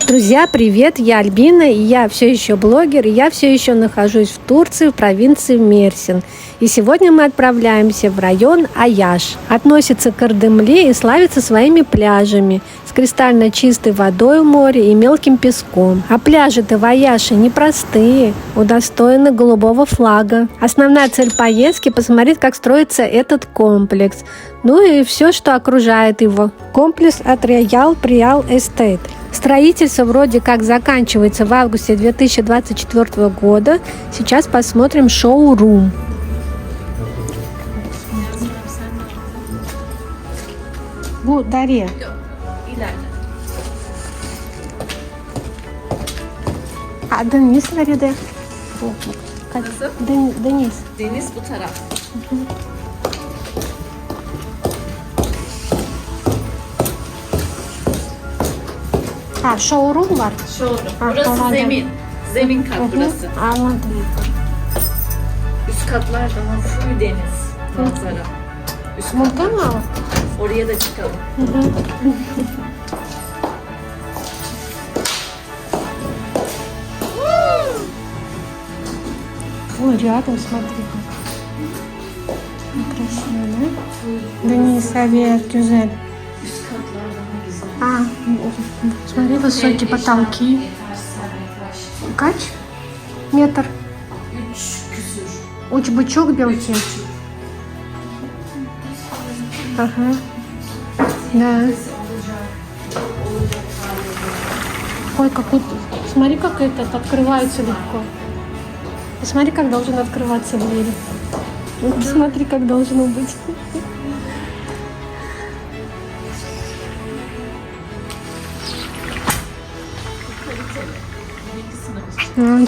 Друзья, привет! Я Альбина, и я все еще блогер, и я все еще нахожусь в Турции, в провинции Мерсин. И сегодня мы отправляемся в район Аяш. Относится к Ардемле и славится своими пляжами с кристально чистой водой в море и мелким песком. А пляжи-то в Аяше непростые, удостоены голубого флага. Основная цель поездки – посмотреть, как строится этот комплекс. Ну и все, что окружает его. Комплекс от Royal Prial Estate. Строительство вроде как заканчивается в августе 2024 года. Сейчас посмотрим шоу-рум. Bu Darya. İleride. Deniz nerede? Nasıl? Deniz. Deniz bu taraf. Showroom var. Şöyle. Ha, Burası anladım. zemin. Zemin kat burası. Anladım. Üst katlar daha full deniz manzara. Üst kat. Burada mı? Oraya da çıkalım. Ой, рядом, смотри. Красиво, да? Денис, Совет, Güzel. Üst katlar daha güzel. Смотри, высокие потолки. Kaç? Метр. 3 küsür. Уч бычок белки. Ага. Да. Ой, какой... Смотри, как этот открывается легко. Посмотри, как должен открываться двери. Вот посмотри, как должно быть.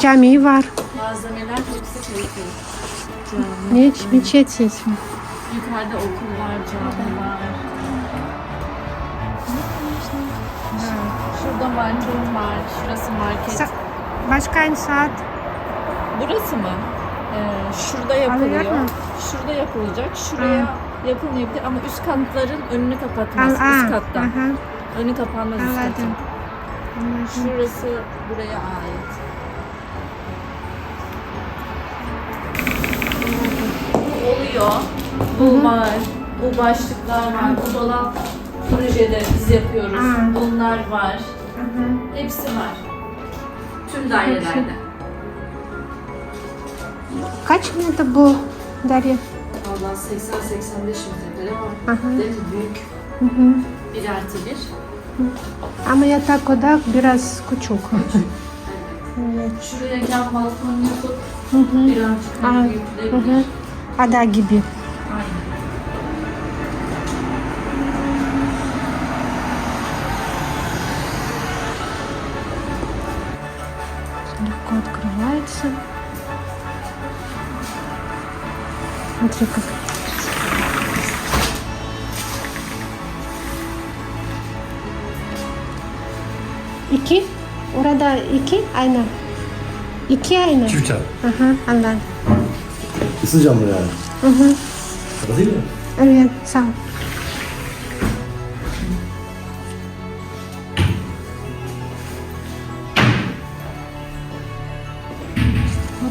Cami var. Malzemeler hepsi kaliteli. Cami. Meçet sesi. Yukarıda okul var, cami var. Şurada mantın var, şurası market. Başka saat. Burası mı? Şurada yapılıyor. Alıyor mu? Şurada yapılacak. Şuraya yapılmayabilir ama üst katların önünü kapatmaz. Üst katta. Önü kapanmaz üst katın. Şurası buraya ait. Bu oluyor. Bu var. Bu başlıklar var. Bu dolap projede biz yapıyoruz. Bunlar var. Hepsi var. Tüm dairelerde. Kaç metre bu Darya? Valla 80-85 metrekare var. Aha. Değil mi? Büyük. 1+1. Ama yatak oda biraz küçük. Evet. Şuraya cam balkon yapıp birazcık Aa, daha büyütülebilir. Ada gibi. Aynen. Легко открывается. Смотри, как. İki? Orada iki ayna. İki ayna. Çift çap. Aha, anladım. Isı camlı yani. Hı. Değil mi? Evet, sağ ol.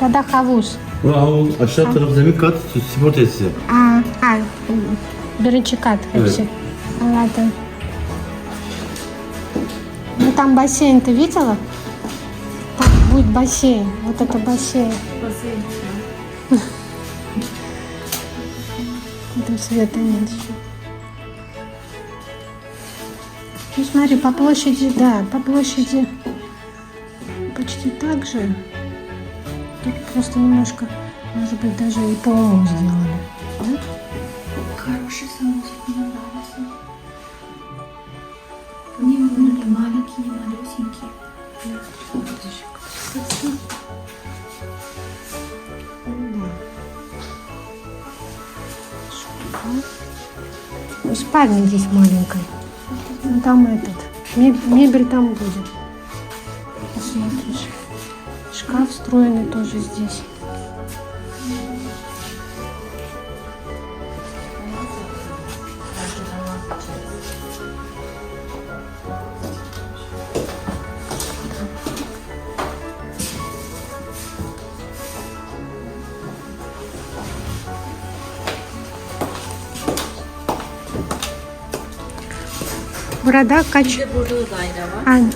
Orada havuz. Burası havuz, aşağı taraf zemin kat, spor tesisi. Birinci kat hepsi. Evet. Anladım. Ну там бассейн ты видела? Там будет бассейн. Вот это бассейн. Basayım. Там света нет еще. Ну смотри, по площади, да, по площади почти так же. Тут просто немножко, может быть, даже и по-уму сделали. Да? Хороший самолет, мне нравится. Не маленький, не малюсенький. Ну, спальня здесь маленькая. Ну, там этот, мебель там будет. Посмотришь. Шкаф встроенный тоже здесь. burada Bir kaç? de burada da daire var. Aynen.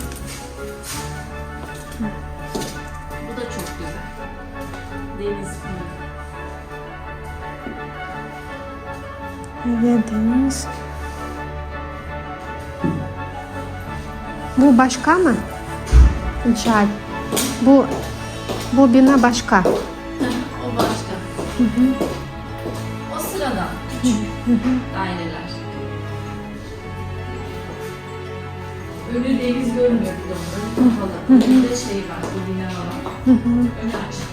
Bu da çok güzel. Deniz kumu. Evet, deniz. Bu başka mı? İnşaat. Bu bina başka. O başka. O sıradan küçük daireler. Önü deniz görmüyor bir de onların. Kapalı. Önünde şey var, bu bina var. Önü açık.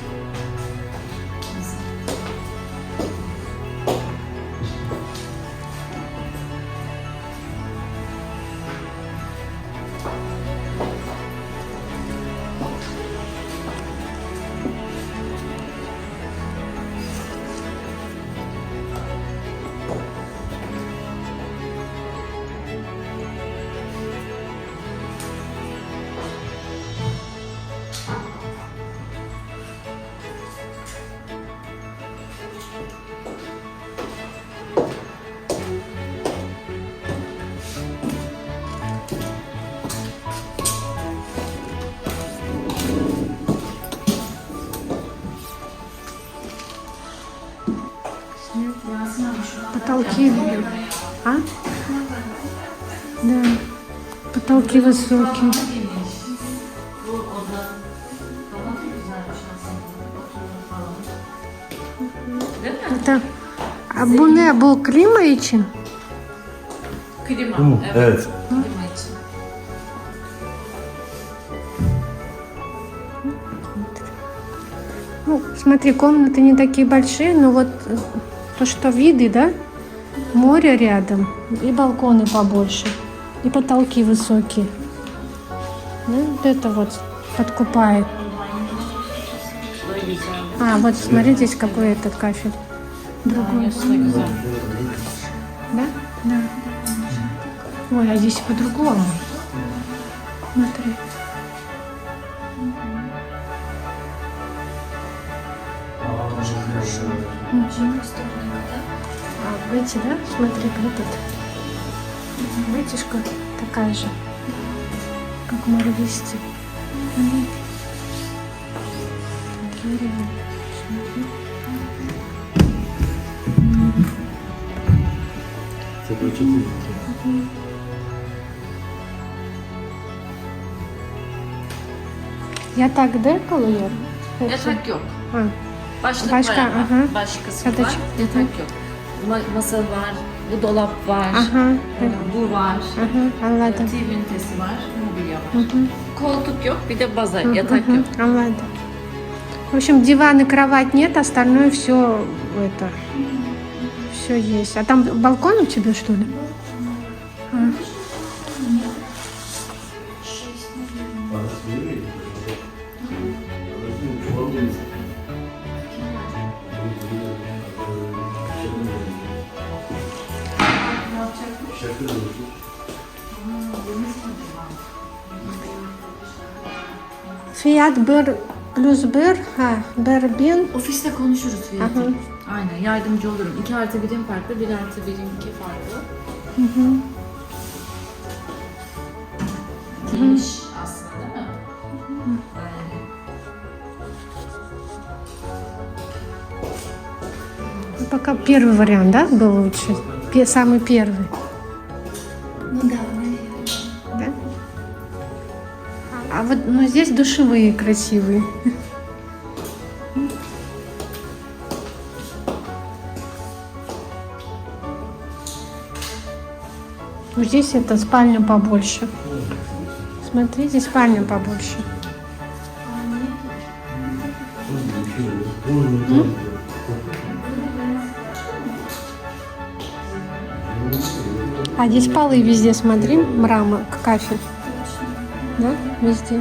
Потолки. А? Да. Потолки высокие. Bu oda daha güzelmiş aslında. Değil mi? Это... А bu ne? Bu klima için? Klima. Evet. Klima için. Ну, смотри, комнаты не такие большие, но вот то, что виды, да? Море рядом, и балконы побольше, и потолки высокие. Ну, вот это вот подкупает. Bu da güzel. А, вот смотри, здесь какой этот кафель. Другой. Banyosu da güzel. Да? Да. Ой, а здесь по-другому. Смотри. А, выйти, да? Смотри, этот. Вытяжка такая же, как Марвисти. Це прочитати. Yatak dekolu yok. Yatak yok. Ha. Başlık Başka, var ama. aha. Başkası Sadece- var. Yatak yok. Masa var. Bu dolap var. Aha. Bu var. Aha, anladım. TV ünitesi var. Mobilya var. Koltuk yok. Bir de baza. Yatak yok. Anladım. В общем, диван и кровать нет, остальное все это все есть. А там балкон у тебя что ли? А. Fiyat bir plus bir, ha, bir bin. Ofiste konuşuruz fiyatı. Aha. Aynen yardımcı olurum. 2 artı 1'in farklı, 1 artı 1'in 2 farklı. Geniş aslında değil mi? Aynen. Пока первый вариант, да, был лучше? Самый первый, Ну да, наверное. да? А вот, ну, здесь душевые красивые. Ну, здесь это спальня побольше. Смотри, здесь спальня побольше. А здесь полы везде, смотри, мрамор, кафель. Да, везде.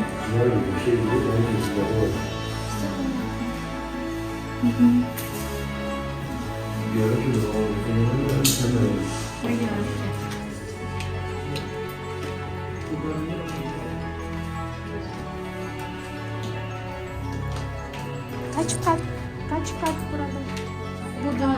Kaç kat? Kaç kat burada? Bu da.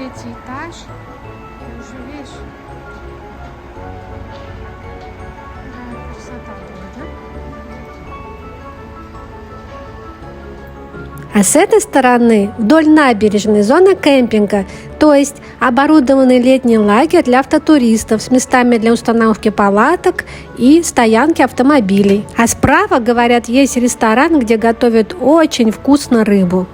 третий этаж. И уже, видишь, красота будет, да? А с этой стороны вдоль набережной зона кемпинга, то есть оборудованный летний лагерь для автотуристов с местами для установки палаток и стоянки автомобилей. А справа, говорят, есть ресторан, где готовят очень вкусно рыбу.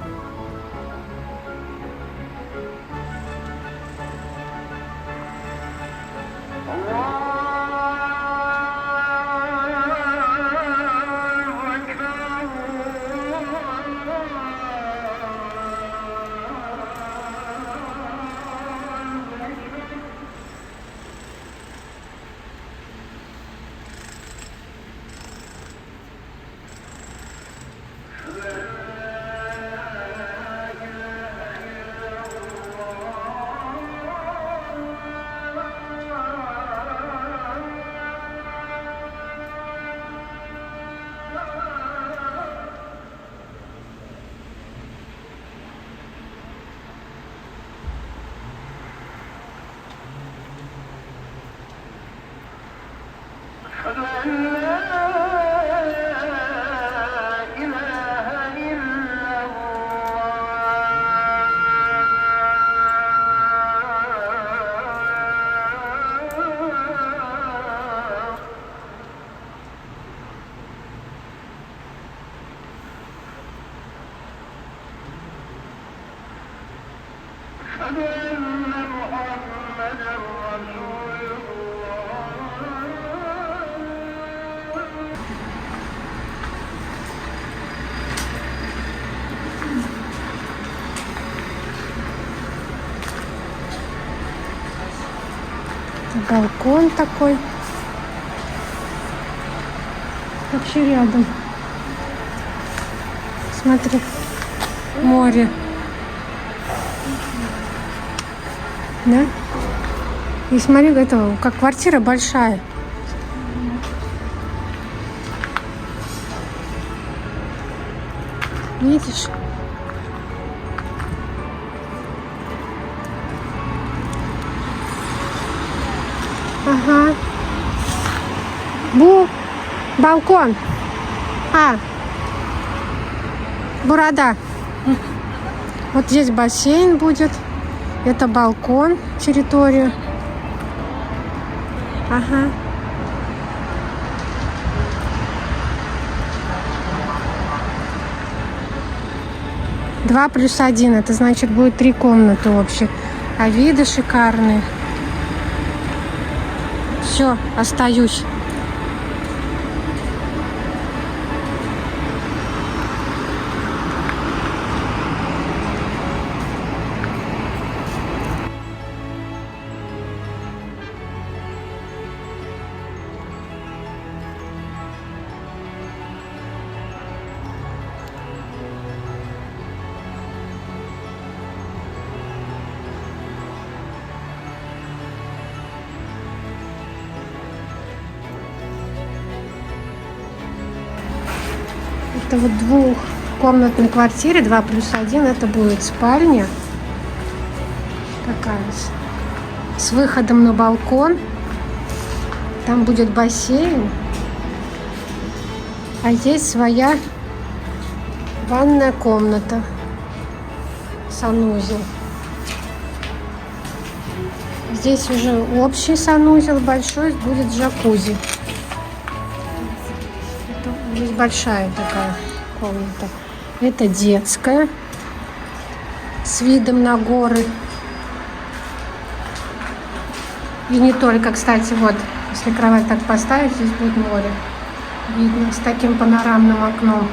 Балкон такой. Вообще рядом. Смотри, море. Да? И смотри, это как квартира большая. Видишь? Ага. Балкон. Борода. Вот здесь бассейн будет. Это балкон, территория. Ага. Два плюс один. Это значит будет 3 комнаты общих. А виды шикарные. Все, остаюсь. Это вот двухкомнатной квартире 2 плюс 1. Это будет спальня. Такая с выходом на балкон. Там будет бассейн. А здесь своя ванная комната. Санузел. Здесь уже общий санузел большой. Будет джакузи. Здесь большая такая комната. Это детская с видом на горы. И не только, кстати, вот, если кровать так поставить, здесь будет море. Видно, с таким панорамным окном.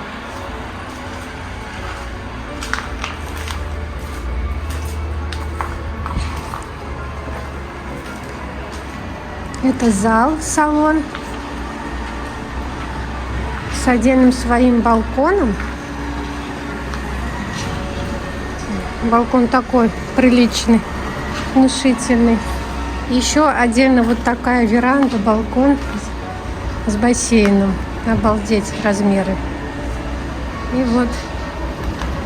Это зал, салон. С отдельным своим балконом. Балкон такой приличный, внушительный. Еще отдельно вот такая веранда, балкон с бассейном. Обалдеть размеры. И вот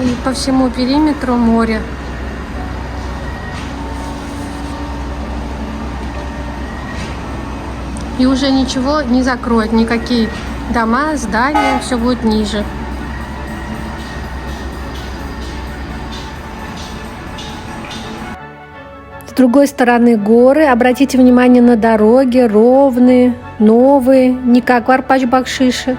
и по всему периметру море. И уже ничего не закроет, никакие дома, здания, все будет ниже. С другой стороны горы. Обратите внимание на дороги, ровные, новые, не как в Арпач-Бакшише.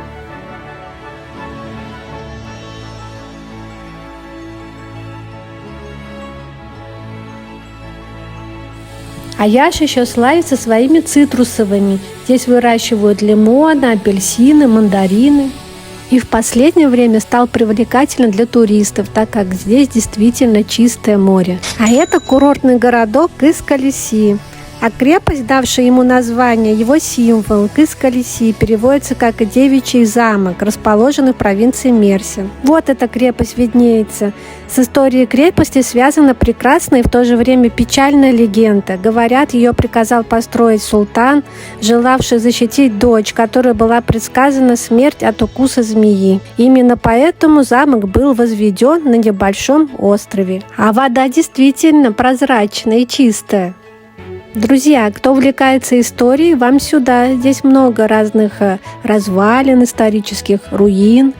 Аяш еще славится своими цитрусовыми. Здесь выращивают лимоны, апельсины, мандарины. И в последнее время стал привлекательным для туристов, так как здесь действительно чистое море. А это курортный городок Кыс-Калиси. А крепость, давшая ему название, его символ Кыс-Калиси, переводится как «девичий замок», расположенный в провинции Мерсин. Вот эта крепость виднеется. С историей крепости связана прекрасная и в то же время печальная легенда. Говорят, ее приказал построить султан, желавший защитить дочь, которой была предсказана смерть от укуса змеи. Именно поэтому замок был возведен на небольшом острове. А вода действительно прозрачная и чистая. Друзья, кто увлекается историей, вам сюда. Здесь много разных развалин, исторических руин.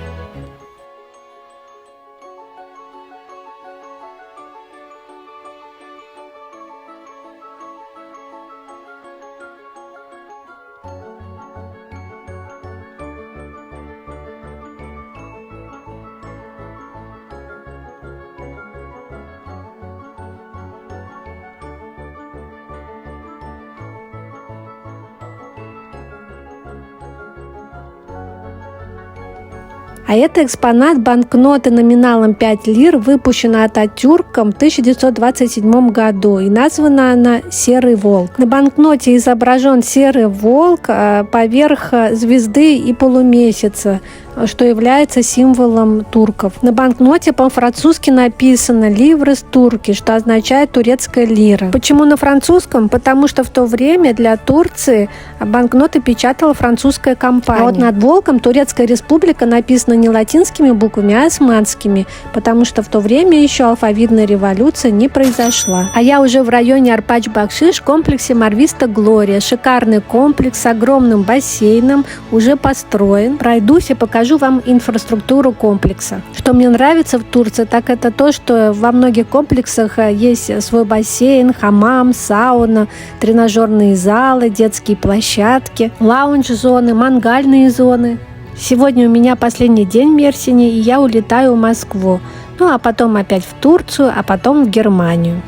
А это экспонат банкноты номиналом 5 лир, выпущена Ататюрком в 1927 году, и названа она «Серый волк». На банкноте изображен серый волк поверх звезды и полумесяца, что является символом турков. На банкноте по-французски написано «Ливрес турки», что означает «турецкая лира». Почему на французском? Потому что в то время для Турции банкноты печатала французская компания. А вот над волком Турецкая республика написана не латинскими буквами, а османскими, потому что в то время еще алфавитная революция не произошла. А я уже в районе Арпач-Бакшиш в комплексе Марвиста Глория. Шикарный комплекс с огромным бассейном, уже построен. Пройдусь и покажу вам инфраструктуру комплекса. Что мне нравится в Турции, так это то, что во многих комплексах есть свой бассейн, хамам, сауна, тренажерные залы, детские площадки, лаунж-зоны, мангальные зоны. Сегодня у меня последний день в Мерсине, и я улетаю в Москву. Ну а потом опять в Турцию, а потом в Германию.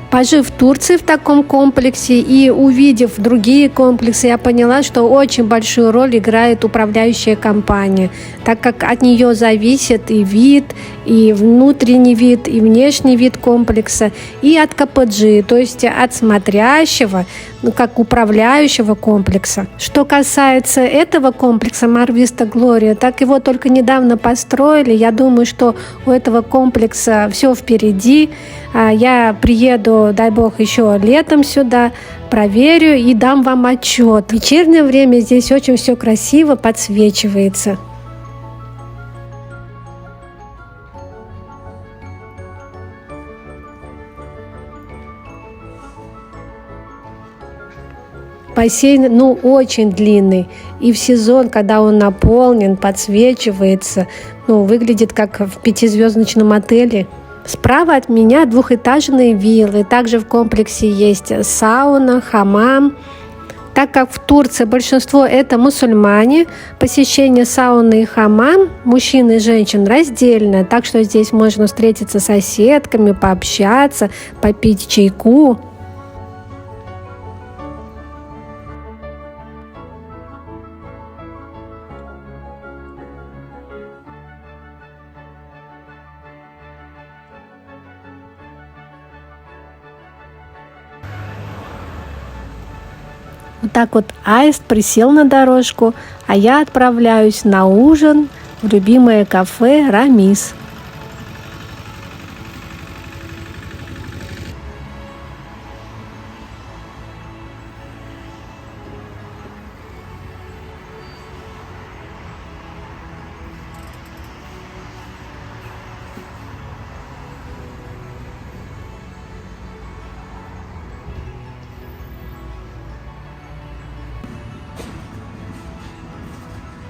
Пожив в Турции в таком комплексе и увидев другие комплексы, я поняла, что очень большую роль играет управляющая компания, так как от нее зависит и вид, и внутренний вид, и внешний вид комплекса, и от КПГ, то есть от смотрящего, как управляющего комплекса. Что касается этого комплекса Марвиста Глория, так его только недавно построили. Я думаю, что у этого комплекса все впереди. Я приеду, дай бог, еще летом сюда, проверю и дам вам отчет. В вечернее время здесь очень все красиво подсвечивается. Бассейн, очень длинный. И в сезон, когда он наполнен, подсвечивается, выглядит как в 5-звездочном отеле. Справа от меня двухэтажные виллы. Также в комплексе есть сауна, хамам. Так как в Турции большинство это мусульмане, посещение сауны и хамам мужчин и женщин раздельно. Так что здесь можно встретиться с соседками, пообщаться, попить чайку. Вот так вот аист присел на дорожку, а я отправляюсь на ужин в любимое кафе «Рамис».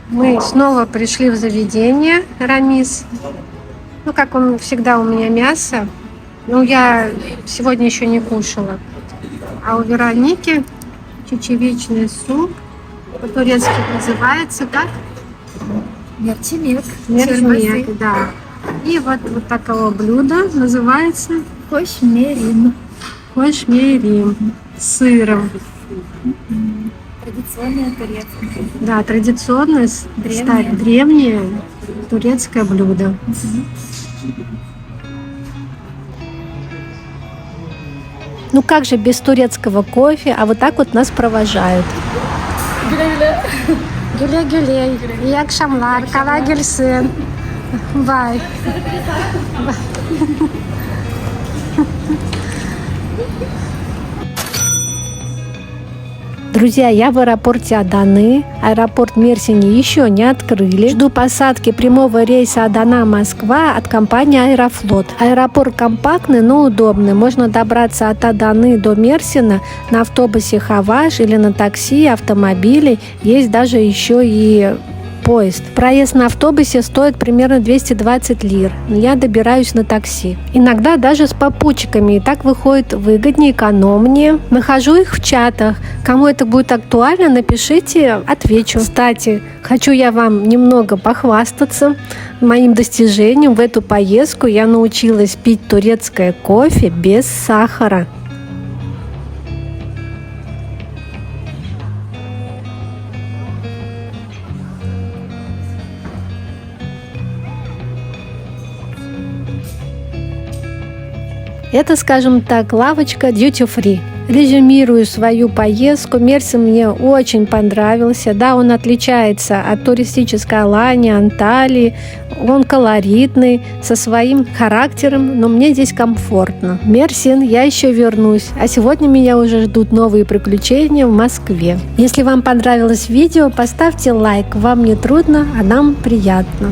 Мы снова пришли в заведение Рамис. Ну, как он всегда, у меня мясо. Но я сегодня еще не кушала. А у Вероники чечевичный суп. По-турецки называется как? Мерчимек. Мерчимек, да. И вот такого блюда называется Хошмерин. хошмерим с сыром. Традиционная турецкая. Да, традиционное, Древнее. древнее турецкое блюдо. Ну как же без турецкого кофе, а вот так вот нас провожают. Güle-güle, iyi akşamlar, kolay gelsin. Bye. Друзья, я в аэропорте Аданы. Аэропорт Мерсини еще не открыли. Жду посадки прямого рейса Адана-Москва от компании Аэрофлот. Аэропорт компактный, но удобный. Можно добраться от Аданы до Мерсина на автобусе Хаваш или на такси, автомобиле. Есть даже еще и поезд. Проезд на автобусе стоит примерно 220 лир. Но я добираюсь на такси. Иногда даже с попутчиками. И так выходит выгоднее, экономнее. Нахожу их в чатах. Кому это будет актуально, напишите, отвечу. Кстати, хочу я вам немного похвастаться моим достижением. В эту поездку я научилась пить турецкое кофе без сахара. Это, скажем так, лавочка duty free. Резюмирую свою поездку. Мерсин мне очень понравился. Да, он отличается от туристической Алании, Анталии. Он колоритный, со своим характером, но мне здесь комфортно. Мерсин, я еще вернусь. А сегодня меня уже ждут новые приключения в Москве. Если вам понравилось видео, поставьте лайк. Вам не трудно, а нам приятно.